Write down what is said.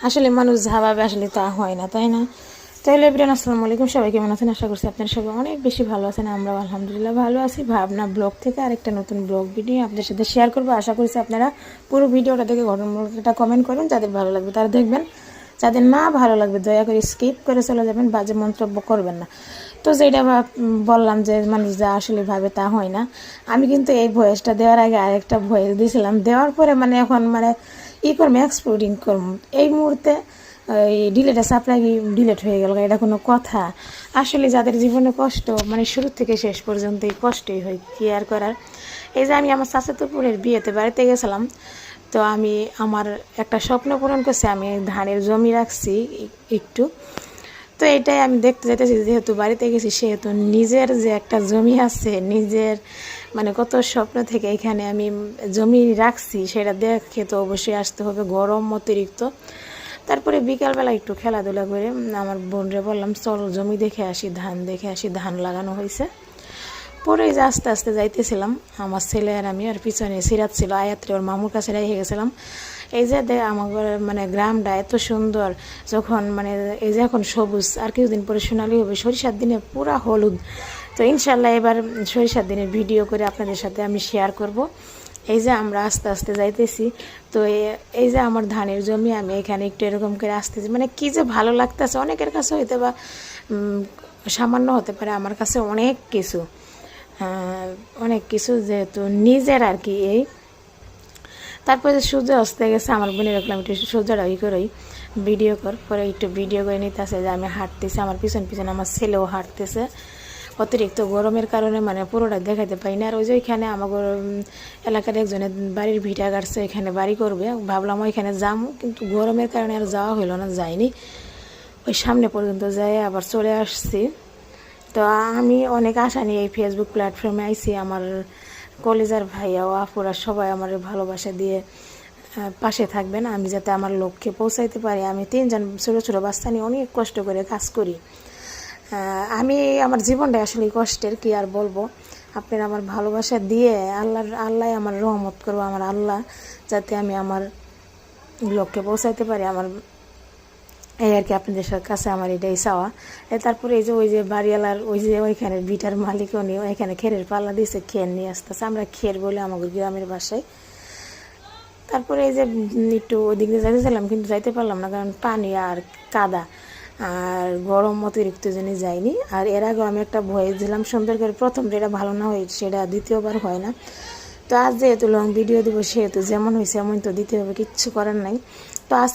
আসলে মানুষ যা ভাবে আসলে তা হয় না, তাই না? তাহলে এভরিওয়ান আসসালামু আলাইকুম, সবাই কেমন আছেন? আশা করছি আপনারা সবাই অনেক বেশি ভালো আছেন। আমরাও আলহামদুলিল্লাহ ভালো আছি। ভাবনা ব্লগ থেকে আরেকটা নতুন ব্লগ ভিডিও আপনাদের সাথে শেয়ার করবো। আশা করছি আপনারা পুরো ভিডিওটা দেখে ঘটনাটা কমেন্ট করবেন, যাদের ভালো লাগবে তারা দেখবেন, যাদের না ভালো লাগবে দয়া করে স্কিপ করে চলে যাবেন, বাজে মন্তব্য করবেন না। তো যেটা বললাম যে মানুষ যা আসলে ভাবে তা হয় না, আমি কিন্তু এই ভয়েসটা দেওয়ার আগে আরেকটা ভয়েস দিয়েছিলাম, দেওয়ার পরে মানে এখন মানে করবো, এক্সপ্লোডিং করবো এই মুহূর্তে। এই ডিলেটে সাপ্লাই ডিলেট হয়ে গেল, এটা কোনো কথা? আসলে যাদের জীবনে কষ্ট মানে শুরু থেকে শেষ পর্যন্ত এই কষ্টই হয়, কি আর করার। এই যে আমি আমার চাচাতপুরের বিয়েতে বাড়িতে গেছিলাম, তো আমি আমার একটা স্বপ্ন পূরণ করছি, আমি ধানের জমি রাখছি একটু। তো এটাই আমি দেখতে যেতেছি, যেহেতু বাড়িতে গেছি সেহেতু নিজের যে একটা জমি আছে, নিজের মানে কত স্বপ্ন থেকে এখানে আমি জমি রাখছি, সেটা দেখে তো অবশ্যই আসতে হবে। গরম অতিরিক্ত। তারপরে বিকালবেলা একটু খেলাধুলা করে আমার বোনরে বললাম চল জমি দেখে আসি, ধান দেখে আসি, ধান লাগানো হয়েছে। পরে যে আস্তে আস্তে যাইতেছিলাম, আমার ছেলে আর আমি, আর পিছনে সিরাত ছিল, আয়াত্রে ওর মামুর কাছে রেখে গেছিলাম। এই যে আমার মানে গ্রামটা এত সুন্দর, যখন মানে এই যে এখন সবুজ, আর কিছুদিন পরে সোনালি হবে, সরিষার দিনে পুরা হলুদ। তো ইনশাল্লাহ এবার সরিষার দিনের ভিডিও করে আপনাদের সাথে আমি শেয়ার করব। এই যে আমরা আস্তে আস্তে যাইতেছি, তো এই যে আমার ধানের জমি, আমি এখানে একটু এরকম করে আসতেছি, মানে কি যে ভালো লাগতেছে। অনেকের কাছে হইতে বা সামান্য হতে পারে, আমার কাছে অনেক কিছু, অনেক কিছু, যেহেতু নিজের আর কি। এই তারপরে সূর্য অস্তে গেছে, আমার বোনের রাখলাম একটু সূর্যটা করেই ভিডিও কর, পরে একটু ভিডিও করে নিতেছে যে আমি হাঁটতেছি, আমার পিছন পিছনে আমার ছেলেও হাঁটতেছে। অতিরিক্ত গরমের কারণে মানে পুরোটা দেখাতে পাই না। আর ওই যে ওইখানে আমার এলাকার একজনের বাড়ির ভিটা কাটছে, এখানে বাড়ি করবে, ভাবলাম ওইখানে যাবো, কিন্তু গরমের কারণে আর যাওয়া হইলো না, যাইনি। ওই সামনে পর্যন্ত যাই আবার চলে আসছি। তো আমি অনেক আশা নিয়ে এই ফেসবুক প্ল্যাটফর্মে আইছি। আমার কলেজার ভাইয়া ও আপুরা সবাই আমার ভালোবাসা দিয়ে পাশে থাকবেন, আমি যাতে আমার লক্ষ্যে পৌঁছাইতে পারি। আমি 3জন ছোটো ছোটো বাচ্চা নিয়ে অনেক কষ্ট করে কাজ করি। আমি আমার জীবনটা আসলে কষ্টের, কি আর বলবো। আপনারা আমার ভালোবাসা দিয়ে আল্লাহ আমার রহমত করবো, আমার আল্লাহ যাতে আমি আমার লক্ষ্যে পৌঁছাইতে পারি। আমার এই আর কি, আপনাদের কাছে আমার এটাই চাওয়া। তারপরে এই যে ওই যে বাড়িওয়ালার ওই যে ওইখানে বিটার মালিক, উনি ওইখানে খেরের পাল্লা দিয়েছে, খের নিয়ে আসতেছে, আমরা খের বলে আমাদের গ্রামের বাসায়। তারপরে এই যে একটু ওদিক দিয়ে যাইতেছিলাম, কিন্তু যাইতে পারলাম না, কারণ পানি আর কাদা আর গরম অতিরিক্ত জন্য যাইনি। আর এর আগেও আমি একটা ভয়েস দিলাম সুন্দর করে, প্রথম যেটা ভালো না হয় সেটা দ্বিতীয়বার হয় না। তো আজ যেহেতু লং ভিডিও দিব, সেহেতু যেমন হয়েছে এমন তো দিতে হবে, কিচ্ছু করার নাই। তো আজ